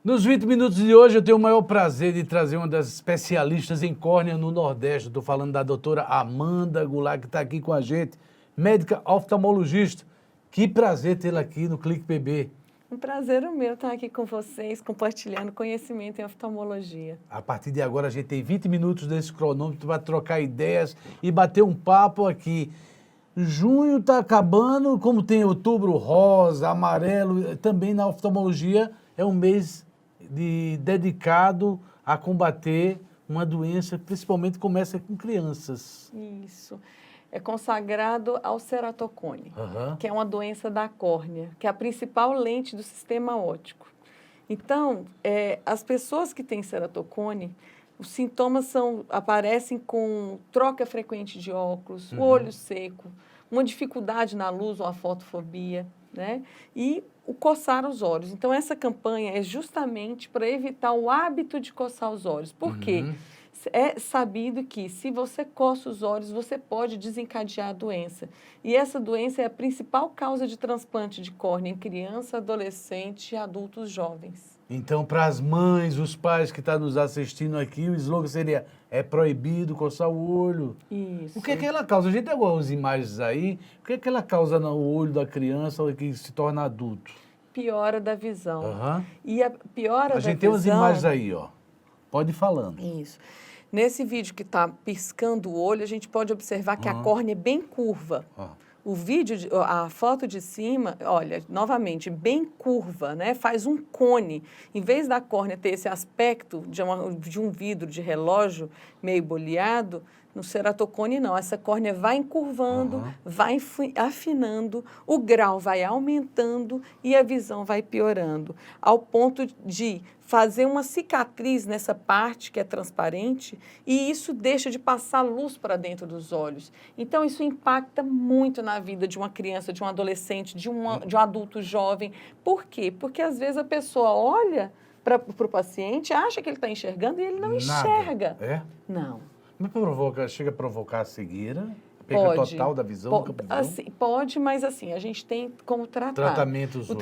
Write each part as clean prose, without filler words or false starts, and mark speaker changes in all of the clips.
Speaker 1: Nos 20 minutos de hoje, eu tenho o maior prazer de trazer uma das especialistas em córnea no Nordeste. Estou falando da doutora Amanda Goulart, que está aqui com a gente, médica oftalmologista. Que prazer tê-la aqui no Clique PB.
Speaker 2: Um prazer o meu estar aqui com vocês, compartilhando conhecimento em oftalmologia.
Speaker 1: A partir de agora, a gente tem 20 minutos desse cronômetro para trocar ideias e bater um papo aqui. Junho está acabando, como tem outubro rosa, amarelo, também na oftalmologia é um mês dedicado a combater uma doença que principalmente começa com crianças.
Speaker 2: Isso. É consagrado ao ceratocone, que é uma doença da córnea, que é a principal lente do sistema óptico. Então, as pessoas que têm ceratocone, os sintomas aparecem com troca frequente de óculos, o olho seco, uma dificuldade na luz ou a fotofobia, né? E o coçar os olhos. Então, essa campanha é justamente para evitar o hábito de coçar os olhos. Por quê? É sabido que, se você coça os olhos, você pode desencadear a doença. E essa doença é a principal causa de transplante de córnea em criança, adolescente e adultos jovens.
Speaker 1: Então, para as mães, os pais que estão nos assistindo aqui, o slogan seria: é proibido coçar o olho.
Speaker 2: Isso.
Speaker 1: O que é que ela causa? A gente tem algumas imagens aí. O que é que ela causa no olho da criança que se torna adulto?
Speaker 2: Piora da visão. E a piora da visão...
Speaker 1: A gente tem umas imagens aí, ó. Pode ir falando.
Speaker 2: Isso. Nesse vídeo que está piscando o olho, a gente pode observar que a córnea é bem curva. O vídeo, a foto de cima, olha, novamente, bem curva, né? Faz um cone. Em vez da córnea ter esse aspecto de um vidro de relógio meio boleado, no ceratocone não. Essa córnea vai encurvando, vai afinando, o grau vai aumentando e a visão vai piorando, ao ponto de fazer uma cicatriz nessa parte que é transparente e isso deixa de passar luz para dentro dos olhos. Então, isso impacta muito na vida de uma criança, de um adolescente, de um adulto jovem. Por quê? Porque, às vezes, a pessoa olha para o paciente, acha que ele está enxergando e ele não enxerga.
Speaker 1: É?
Speaker 2: Não.
Speaker 1: Mas chega a provocar a cegueira? Perca total da visão, do campo de visão?
Speaker 2: Assim, pode, mas assim, a gente tem como tratar.
Speaker 1: Tratamentos hoje.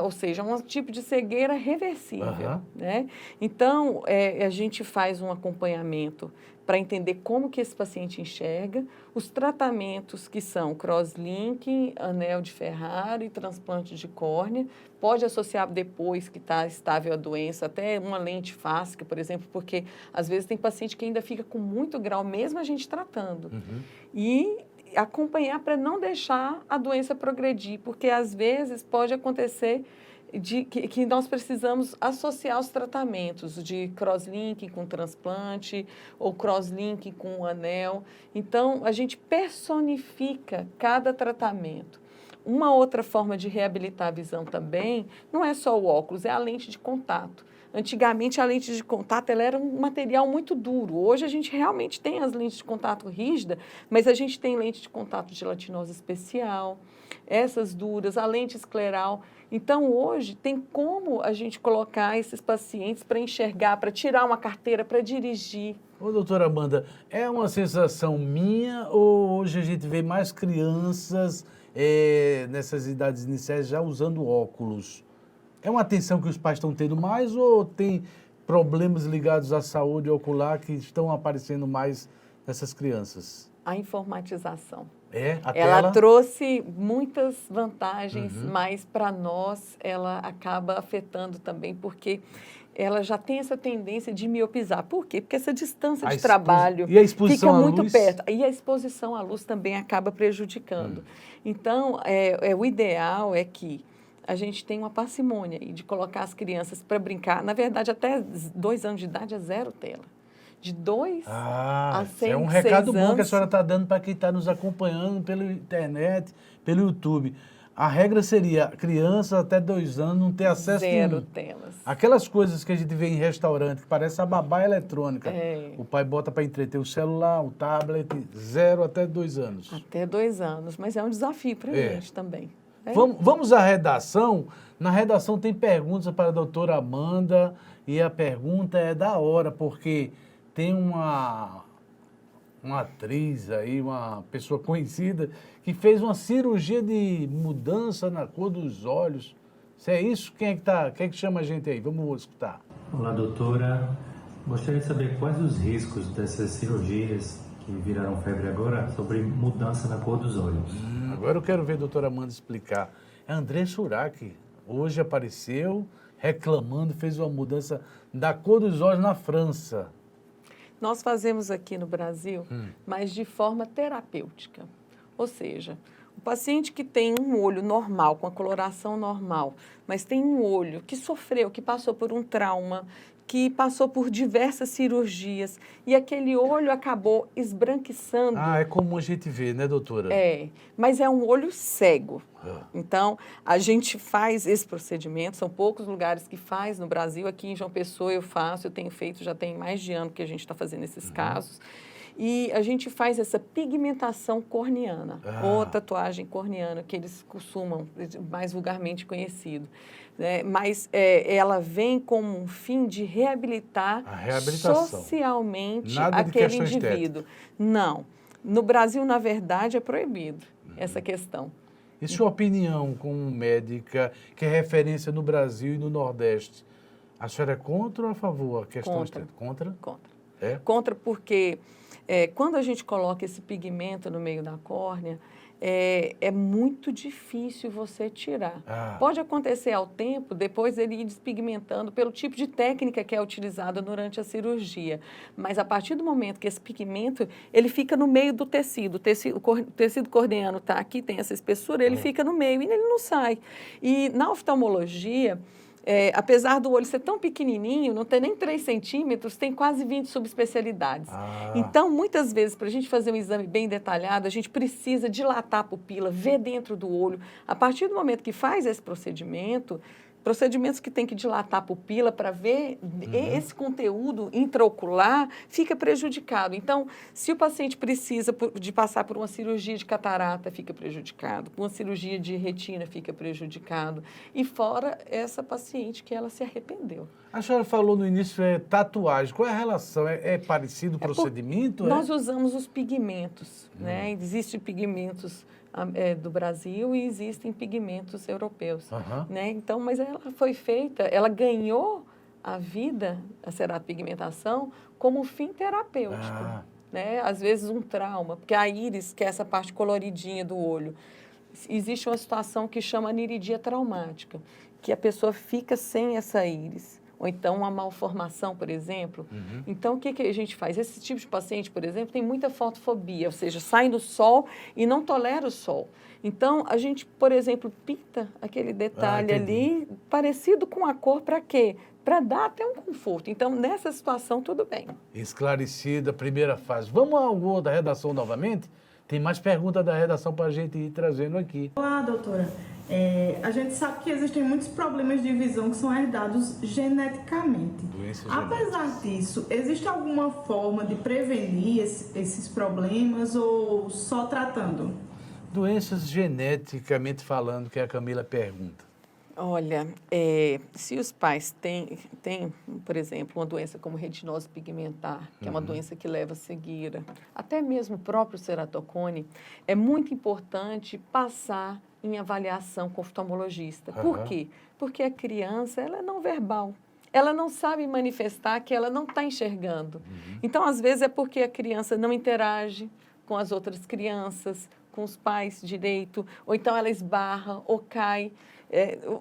Speaker 2: Ou seja, um tipo de cegueira reversível, né? Então, a gente faz um acompanhamento para entender como que esse paciente enxerga, os tratamentos que são crosslink, anel de Ferrari, transplante de córnea, pode associar depois que está estável a doença, até uma lente fáscica, por exemplo, porque às vezes tem paciente que ainda fica com muito grau, mesmo a gente tratando. E acompanhar para não deixar a doença progredir, porque às vezes pode acontecer que nós precisamos associar os tratamentos de crosslink com transplante ou crosslink com anel. Então, a gente personifica cada tratamento. Uma outra forma de reabilitar a visão também não é só o óculos, é a lente de contato. Antigamente, a lente de contato ela era um material muito duro. Hoje, a gente realmente tem as lentes de contato rígida, mas a gente tem lente de contato de gelatinosa especial, essas duras, a lente escleral. Então, hoje, tem como a gente colocar esses pacientes para enxergar, para tirar uma carteira, para dirigir.
Speaker 1: Ô, doutora Amanda, é uma sensação minha ou hoje a gente vê mais crianças nessas idades iniciais já usando óculos? É uma atenção que os pais estão tendo mais ou tem problemas ligados à saúde ocular que estão aparecendo mais nessas crianças?
Speaker 2: A informatização.
Speaker 1: A
Speaker 2: ela
Speaker 1: tela?
Speaker 2: trouxe muitas vantagens, mas para nós ela acaba afetando também, porque ela já tem essa tendência de miopizar. Por quê? Porque essa distância de trabalho fica muito perto. E a exposição à luz também acaba prejudicando. Então, o ideal é que a gente tenha uma parcimônia de colocar as crianças para brincar. Na verdade, até 2 anos de idade é 0 tela. De 2 a 6
Speaker 1: é um recado bom
Speaker 2: anos,
Speaker 1: que a senhora está dando para quem está nos acompanhando pela internet, pelo YouTube. A regra seria, criança até 2 anos não ter acesso a
Speaker 2: 0 telas.
Speaker 1: Aquelas coisas que a gente vê em restaurante, que parece a babá eletrônica. O pai bota para entreter o celular, o tablet, 0 até 2 anos.
Speaker 2: Até 2 anos, mas é um desafio para a gente também.
Speaker 1: Vamos à redação. Na redação tem perguntas para a doutora Amanda e a pergunta é da hora, porque tem uma atriz aí, uma pessoa conhecida, que fez uma cirurgia de mudança na cor dos olhos. Se é isso, quem é que chama a gente aí? Vamos escutar.
Speaker 3: Olá, doutora. Gostaria de saber quais os riscos dessas cirurgias que viraram febre agora sobre mudança na cor dos olhos.
Speaker 1: Agora eu quero ver a doutora Amanda explicar. É André Surak, hoje apareceu reclamando, fez uma mudança da cor dos olhos na França.
Speaker 2: Nós fazemos aqui no Brasil, mas de forma terapêutica. Ou seja, o paciente que tem um olho normal, com a coloração normal, mas tem um olho que sofreu, que passou por um trauma, que passou por diversas cirurgias e aquele olho acabou esbranquiçando.
Speaker 1: Ah, é como a gente vê, né, doutora?
Speaker 2: É, mas é um olho cego. Então, a gente faz esse procedimento, são poucos lugares que faz no Brasil, aqui em João Pessoa eu faço, eu tenho feito, já tem mais de ano que a gente está fazendo esses casos. E a gente faz essa pigmentação corneana, ou tatuagem corneana, que eles costumam, mais vulgarmente conhecido. Mas ela vem como um fim de reabilitar socialmente aquele indivíduo. Não. No Brasil, na verdade, é proibido essa questão.
Speaker 1: E sua opinião como médica, que é referência no Brasil e no Nordeste, a senhora é contra ou a favor a questão estética? Contra?
Speaker 2: Contra.
Speaker 1: É?
Speaker 2: Contra porque quando a gente coloca esse pigmento no meio da córnea, é muito difícil você tirar. Pode acontecer ao tempo, depois ele ir despigmentando pelo tipo de técnica que é utilizada durante a cirurgia. Mas a partir do momento que esse pigmento, ele fica no meio do tecido. O tecido corneano está aqui, tem essa espessura, ele fica no meio e ele não sai. E na oftalmologia, apesar do olho ser tão pequenininho, não ter nem 3 centímetros, tem quase 20 subespecialidades. Então, muitas vezes, para a gente fazer um exame bem detalhado, a gente precisa dilatar a pupila, ver dentro do olho. A partir do momento que faz esse procedimentos que tem que dilatar a pupila para ver esse conteúdo intraocular, fica prejudicado. Então, se o paciente precisa de passar por uma cirurgia de catarata, fica prejudicado. Por uma cirurgia de retina, fica prejudicado. E fora essa paciente que ela se arrependeu.
Speaker 1: A senhora falou no início, tatuagem. Qual é a relação? É parecido o procedimento?
Speaker 2: Nós usamos os pigmentos, né? Existem pigmentos do Brasil e existem pigmentos europeus, né? Então, mas ela foi feita, ela ganhou a vida, a ceratopigmentação, como fim terapêutico, né? Às vezes um trauma, porque a íris, que é essa parte coloridinha do olho, existe uma situação que chama aniridia traumática, que a pessoa fica sem essa íris. Ou então uma malformação, por exemplo. Então, o que a gente faz? Esse tipo de paciente, por exemplo, tem muita fotofobia, ou seja, sai do sol e não tolera o sol. Então, a gente, por exemplo, pinta aquele detalhe ali, parecido com a cor, para quê? Para dar até um conforto. Então, nessa situação, tudo bem.
Speaker 1: Esclarecida a primeira fase. Vamos ao da redação novamente? Tem mais perguntas da redação para a gente ir trazendo aqui.
Speaker 4: Olá, doutora. A gente sabe que existem muitos problemas de visão que são herdados geneticamente. Apesar disso, existe alguma forma de prevenir esses problemas ou só tratando?
Speaker 1: Doenças geneticamente falando, que a Camila pergunta.
Speaker 2: Olha, se os pais têm, por exemplo, uma doença como retinose pigmentar, que é uma doença que leva a cegueira, até mesmo o próprio ceratocone, é muito importante passar em avaliação com o oftalmologista. Por quê? Porque a criança, ela é não verbal. Ela não sabe manifestar que ela não está enxergando. Então, às vezes, é porque a criança não interage com as outras crianças, com os pais direito, ou então ela esbarra ou cai.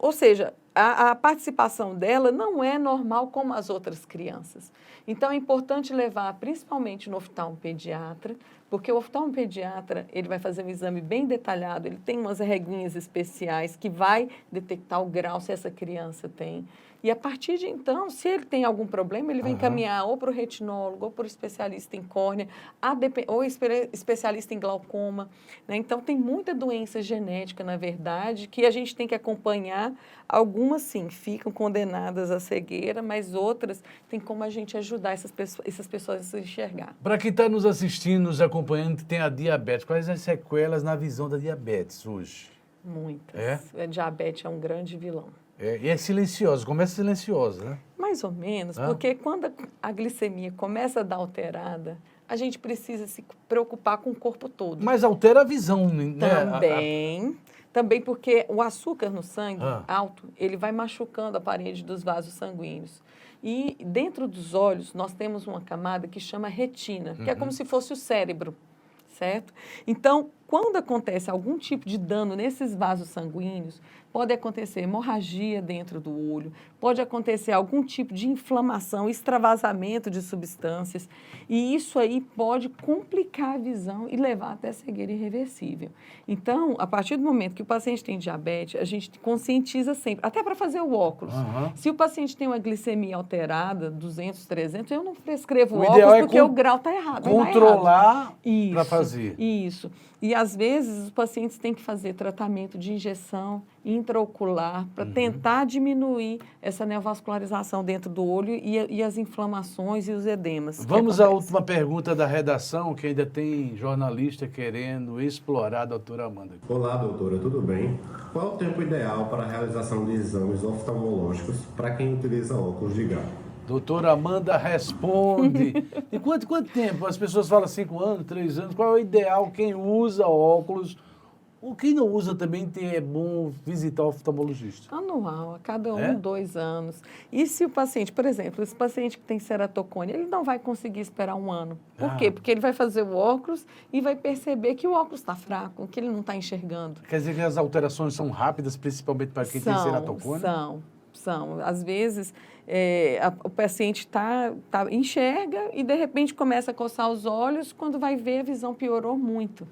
Speaker 2: Ou seja, a participação dela não é normal como as outras crianças. Então, é importante levar, principalmente no oftalmopediatra, porque o oftalmopediatra, ele vai fazer um exame bem detalhado, ele tem umas reguinhas especiais que vai detectar o grau se essa criança tem. E, a partir de então, se ele tem algum problema, ele vai encaminhar ou para o retinólogo, ou para o especialista em córnea, ou especialista em glaucoma, né? Então, tem muita doença genética, na verdade, que a gente tem que acompanhar. Algumas, sim, ficam condenadas à cegueira, mas outras tem como a gente ajudar essas pessoas a se enxergar.
Speaker 1: Para quem está nos assistindo, nos acompanhando, que tem a diabetes, quais as sequelas na visão da diabetes hoje?
Speaker 2: Muitas. A diabetes é um grande vilão.
Speaker 1: E é silenciosa, começa silenciosa, né?
Speaker 2: Mais ou menos, porque quando a glicemia começa a dar alterada, a gente precisa se preocupar com o corpo todo.
Speaker 1: Mas altera a visão, né?
Speaker 2: Também porque o açúcar no sangue alto, ele vai machucando a parede dos vasos sanguíneos. E dentro dos olhos, nós temos uma camada que chama retina, que é como se fosse o cérebro, certo? Então, quando acontece algum tipo de dano nesses vasos sanguíneos, pode acontecer hemorragia dentro do olho, pode acontecer algum tipo de inflamação, extravasamento de substâncias, e isso aí pode complicar a visão e levar até cegueira irreversível. Então, a partir do momento que o paciente tem diabetes, a gente conscientiza sempre, até para fazer o óculos. Se o paciente tem uma glicemia alterada, 200, 300, eu não prescrevo o óculos porque o grau está errado.
Speaker 1: Controlar para fazer.
Speaker 2: Isso. E, às vezes, os pacientes têm que fazer tratamento de injeção intraocular para tentar diminuir essa neovascularização dentro do olho e as inflamações e os edemas.
Speaker 1: Vamos à última pergunta da redação, que ainda tem jornalista querendo explorar a doutora Amanda.
Speaker 5: Olá, doutora, tudo bem? Qual é o tempo ideal para a realização de exames oftalmológicos para quem utiliza óculos de grau?
Speaker 1: Doutora Amanda responde. E quanto tempo? As pessoas falam 5 anos, 3 anos. Qual é o ideal? Quem usa óculos? O quem não usa também é bom visitar o oftalmologista.
Speaker 2: Anual, a cada 2 anos. E se o paciente, por exemplo, esse paciente que tem ceratocone, ele não vai conseguir esperar 1 ano. Por quê? Porque ele vai fazer o óculos e vai perceber que o óculos está fraco, que ele não está enxergando.
Speaker 1: Quer dizer que as alterações são rápidas, principalmente para quem tem ceratocone?
Speaker 2: São. Às vezes, o paciente enxerga e, de repente, começa a coçar os olhos, quando vai ver, a visão piorou muito.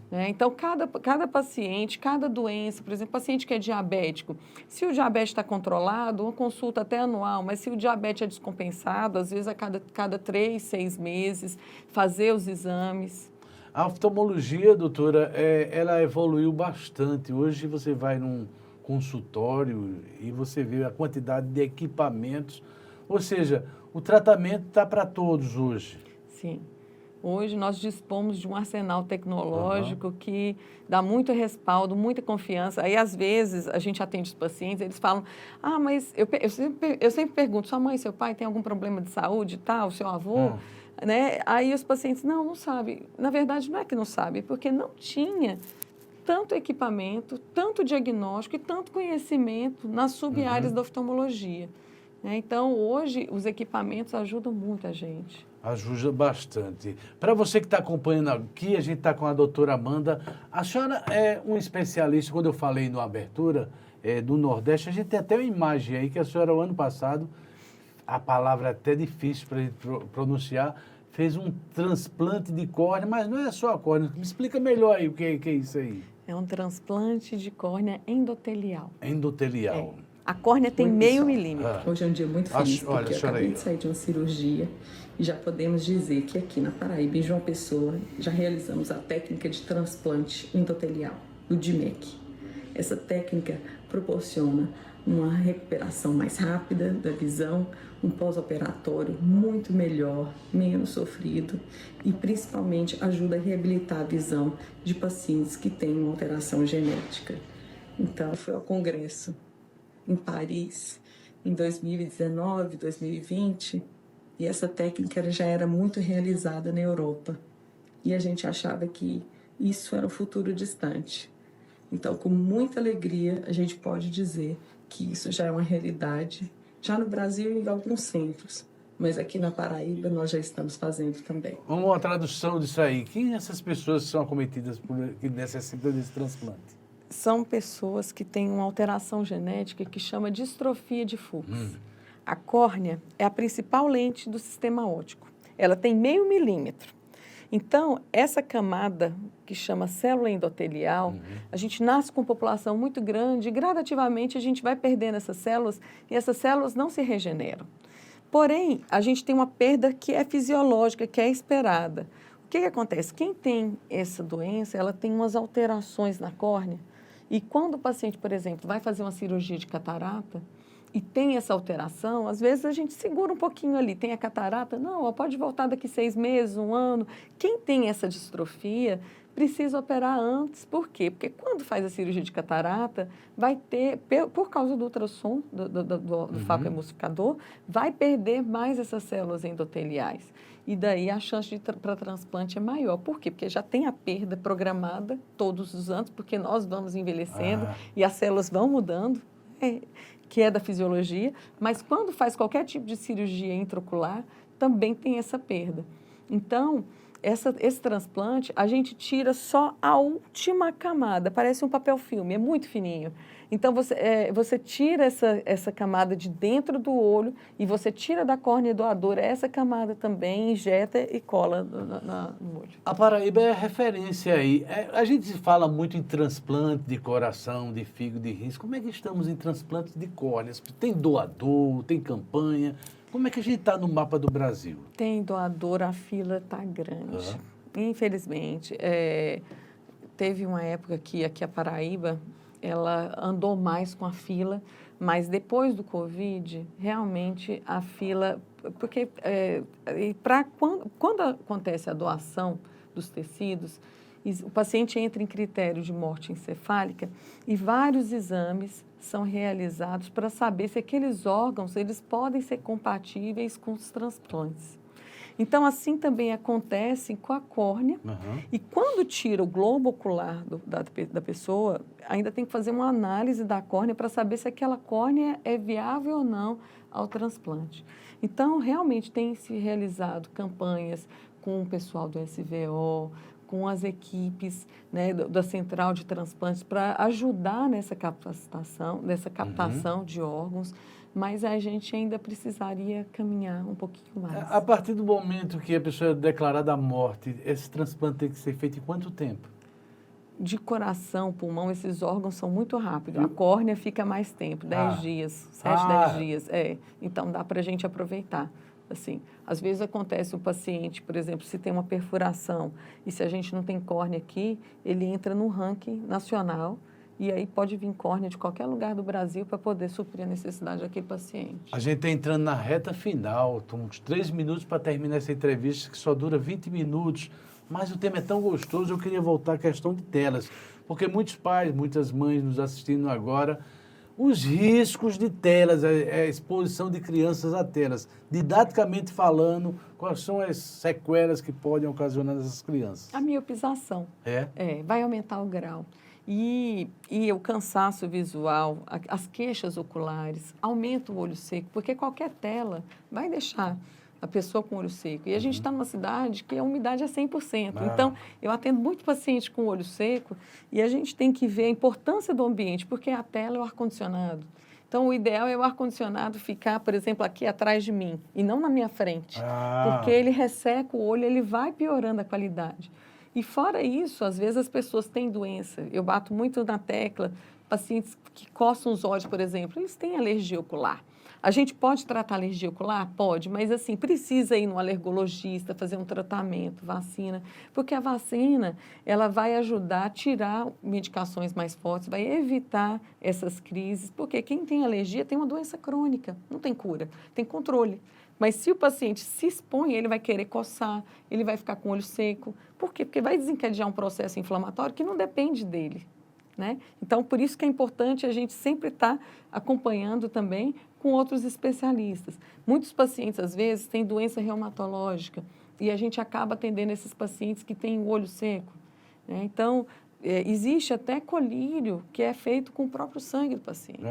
Speaker 2: Né? Então, cada paciente, cada doença, por exemplo, paciente que é diabético, se o diabetes está controlado, uma consulta até anual, mas se o diabetes é descompensado, às vezes a cada 3, 6 meses, fazer os exames.
Speaker 1: A oftalmologia, doutora, ela evoluiu bastante. Hoje você vai num consultório e você vê a quantidade de equipamentos, ou seja, o tratamento está para todos hoje.
Speaker 2: Sim. Hoje nós dispomos de um arsenal tecnológico que dá muito respaldo, muita confiança. Aí, às vezes, a gente atende os pacientes, eles falam, mas eu sempre pergunto, sua mãe, seu pai tem algum problema de saúde e tal, seu avô? Né? Aí os pacientes, não sabem. Na verdade, não é que não sabem, é porque não tinha tanto equipamento, tanto diagnóstico e tanto conhecimento nas sub-áreas da oftalmologia. Então, hoje, os equipamentos ajudam muito a gente.
Speaker 1: Ajuda bastante. Para você que está acompanhando aqui, a gente está com a doutora Amanda. A senhora é um especialista, quando eu falei na abertura, do Nordeste, a gente tem até uma imagem aí que a senhora, o ano passado, a palavra é até difícil para a gente pronunciar, fez um transplante de córnea, mas não é só a córnea. Me explica melhor aí o que é isso aí.
Speaker 2: É um transplante de córnea endotelial.
Speaker 1: Endotelial.
Speaker 2: A córnea tem meio milímetro.
Speaker 6: Hoje é um dia muito feliz, porque eu acabei de sair de uma cirurgia e já podemos dizer que aqui na Paraíba, em João Pessoa, já realizamos a técnica de transplante endotelial, do DMEC. Essa técnica proporciona uma recuperação mais rápida da visão, um pós-operatório muito melhor, menos sofrido e principalmente ajuda a reabilitar a visão de pacientes que têm uma alteração genética. Então, foi ao congresso em Paris, em 2019, 2020, e essa técnica já era muito realizada na Europa. E a gente achava que isso era um futuro distante. Então, com muita alegria, a gente pode dizer que isso já é uma realidade, já no Brasil e em alguns centros. Mas aqui na Paraíba nós já estamos fazendo também.
Speaker 1: Vamos uma tradução disso aí. Quem essas pessoas são acometidas que necessitam desse transplante?
Speaker 2: São pessoas que têm uma alteração genética que chama distrofia de Fuchs. A córnea é a principal lente do sistema óptico. Ela tem meio milímetro. Então, essa camada, que chama célula endotelial, a gente nasce com população muito grande e gradativamente a gente vai perdendo essas células e essas células não se regeneram. Porém, a gente tem uma perda que é fisiológica, que é esperada. O que acontece? Quem tem essa doença, ela tem umas alterações na córnea e quando o paciente, por exemplo, vai fazer uma cirurgia de catarata, e tem essa alteração, às vezes a gente segura um pouquinho ali. Tem a catarata? Não, ela pode voltar daqui 6 meses, 1 ano. Quem tem essa distrofia precisa operar antes. Por quê? Porque quando faz a cirurgia de catarata, vai ter, por causa do ultrassom, do foco emulsificador, vai perder mais essas células endoteliais. E daí a chance para transplante é maior. Por quê? Porque já tem a perda programada todos os anos, porque nós vamos envelhecendo e as células vão mudando, que é da fisiologia, mas quando faz qualquer tipo de cirurgia intraocular, também tem essa perda. Então, esse transplante, a gente tira só a última camada, parece um papel filme, é muito fininho. Então, você tira essa camada de dentro do olho e você tira da córnea doadora essa camada também, injeta e cola no olho.
Speaker 1: A Paraíba é referência aí. A gente fala muito em transplante de coração, de fígado, de rins. Como é que estamos em transplantes de córneas? Tem doador, tem campanha? Como é que a gente está no mapa do Brasil?
Speaker 2: Tem doador, a fila está grande. Infelizmente, teve uma época que aqui a Paraíba, ela andou mais com a fila, mas depois do Covid, realmente a fila... Porque quando acontece a doação dos tecidos, o paciente entra em critério de morte encefálica e vários exames são realizados para saber se aqueles órgãos eles podem ser compatíveis com os transplantes. Então, assim também acontece com a córnea. E quando tira o globo ocular da pessoa, ainda tem que fazer uma análise da córnea para saber se aquela córnea é viável ou não ao transplante. Então, realmente tem se realizado campanhas com o pessoal do SVO, com as equipes, né, da Central de Transplantes para ajudar nessa captação de órgãos, mas a gente ainda precisaria caminhar um pouquinho mais.
Speaker 1: A partir do momento que a pessoa é declarada a morte, esse transplante tem que ser feito em quanto tempo?
Speaker 2: De coração, pulmão, esses órgãos são muito rápidos. A córnea fica mais tempo, 10 dias, 7, 10 dias. Então, dá para a gente aproveitar. Assim, às vezes acontece o paciente, por exemplo, se tem uma perfuração e se a gente não tem córnea aqui, ele entra no ranking nacional e aí pode vir córnea de qualquer lugar do Brasil para poder suprir a necessidade daquele paciente.
Speaker 1: A gente está entrando na reta final, uns 3 minutos para terminar essa entrevista, que só dura 20 minutos, mas o tema é tão gostoso, eu queria voltar à questão de telas, porque muitos pais, muitas mães nos assistindo agora, os riscos de telas, a exposição de crianças a telas. Didaticamente falando, quais são as sequelas que podem ocasionar nessas crianças?
Speaker 2: A miopização. Vai aumentar o grau. E o cansaço visual, as queixas oculares, aumenta o olho seco, porque qualquer tela vai deixar a pessoa com o olho seco. E a gente está numa cidade que a umidade é 100%. Então, eu atendo muito paciente com o olho seco e a gente tem que ver a importância do ambiente, porque a tela é o ar-condicionado. Então, o ideal é o ar-condicionado ficar, por exemplo, aqui atrás de mim e não na minha frente, porque ele resseca o olho, ele vai piorando a qualidade. E fora isso, às vezes as pessoas têm doença. Eu bato muito na tecla, pacientes que coçam os olhos, por exemplo, eles têm alergia ocular. A gente pode tratar alergia ocular? Pode, mas assim, precisa ir no alergologista, fazer um tratamento, vacina, porque a vacina, ela vai ajudar a tirar medicações mais fortes, vai evitar essas crises, porque quem tem alergia tem uma doença crônica, não tem cura, tem controle. Mas se o paciente se expõe, ele vai querer coçar, ele vai ficar com o olho seco. Por quê? Porque vai desencadear um processo inflamatório que não depende dele, né? Então, por isso que é importante a gente sempre estar acompanhando também com outros especialistas. Muitos pacientes, às vezes, têm doença reumatológica e a gente acaba atendendo esses pacientes que têm o olho seco, né? Então, existe até colírio que é feito com o próprio sangue do paciente.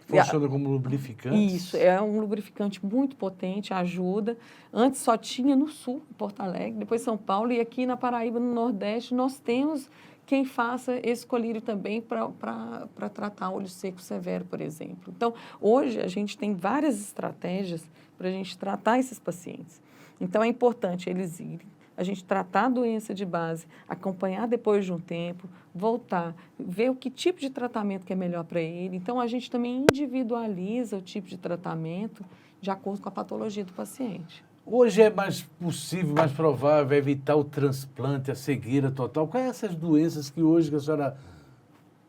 Speaker 1: Funciona como lubrificante?
Speaker 2: Isso, é um lubrificante muito potente, ajuda. Antes só tinha no sul, em Porto Alegre, depois São Paulo, e aqui na Paraíba, no Nordeste, nós temos quem faça esse colírio também para tratar olho seco severo, por exemplo. Então, hoje a gente tem várias estratégias para a gente tratar esses pacientes. Então, é importante eles irem, a gente tratar a doença de base, acompanhar depois de um tempo, voltar, ver o que tipo de tratamento que é melhor para ele. Então, a gente também individualiza o tipo de tratamento de acordo com a patologia do paciente.
Speaker 1: Hoje é mais possível, mais provável evitar o transplante, a cegueira total? Quais são essas doenças que hoje a senhora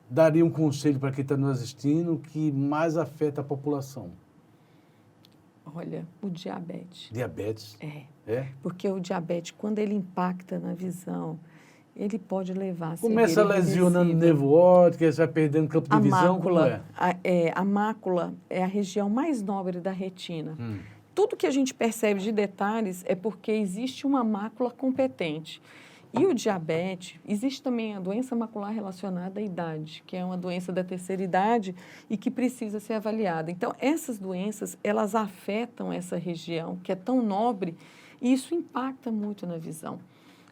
Speaker 1: daria um conselho para quem está nos assistindo que mais afeta a população?
Speaker 2: Olha, o diabetes.
Speaker 1: Diabetes?
Speaker 2: É. Porque o diabetes, quando ele impacta na visão, ele pode levar a
Speaker 1: Começa lesionando o nervo óptico, você vai perdendo campo de visão,
Speaker 2: mácula,
Speaker 1: como é?
Speaker 2: A mácula é a região mais nobre da retina. Tudo que a gente percebe de detalhes é porque existe uma mácula competente. E o diabetes, existe também a doença macular relacionada à idade, que é uma doença da terceira idade e que precisa ser avaliada. Então, essas doenças, elas afetam essa região que é tão nobre e isso impacta muito na visão.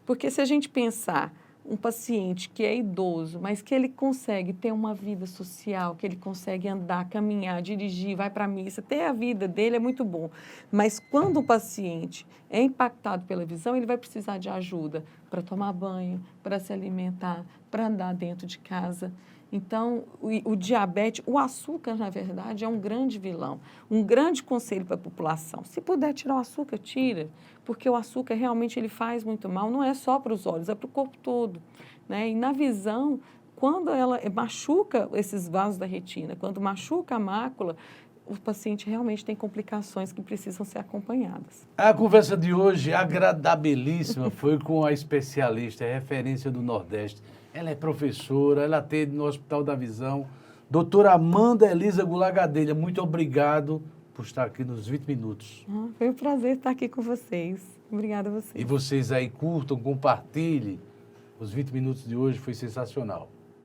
Speaker 2: Porque se a gente pensar um paciente que é idoso, mas que ele consegue ter uma vida social, que ele consegue andar, caminhar, dirigir, vai para a missa, ter a vida dele é muito bom. Mas quando o paciente é impactado pela visão, ele vai precisar de ajuda para tomar banho, para se alimentar, para andar dentro de casa. Então, o diabetes, o açúcar, na verdade, é um grande vilão. Um grande conselho para a população. Se puder tirar o açúcar, tira. Porque o açúcar realmente ele faz muito mal, não é só para os olhos, é para o corpo todo. Né? E na visão, quando ela machuca esses vasos da retina, quando machuca a mácula, o paciente realmente tem complicações que precisam ser acompanhadas.
Speaker 1: A conversa de hoje, agradabilíssima, foi com a especialista, referência do Nordeste. Ela é professora, ela atende no Hospital da Visão. Doutora Amanda Elisa Goulart Gadelha, muito obrigado por estar aqui nos 20 minutos.
Speaker 2: Foi um prazer estar aqui com vocês. Obrigada a vocês.
Speaker 1: E vocês aí curtam, compartilhem. Os 20 minutos de hoje foi sensacional.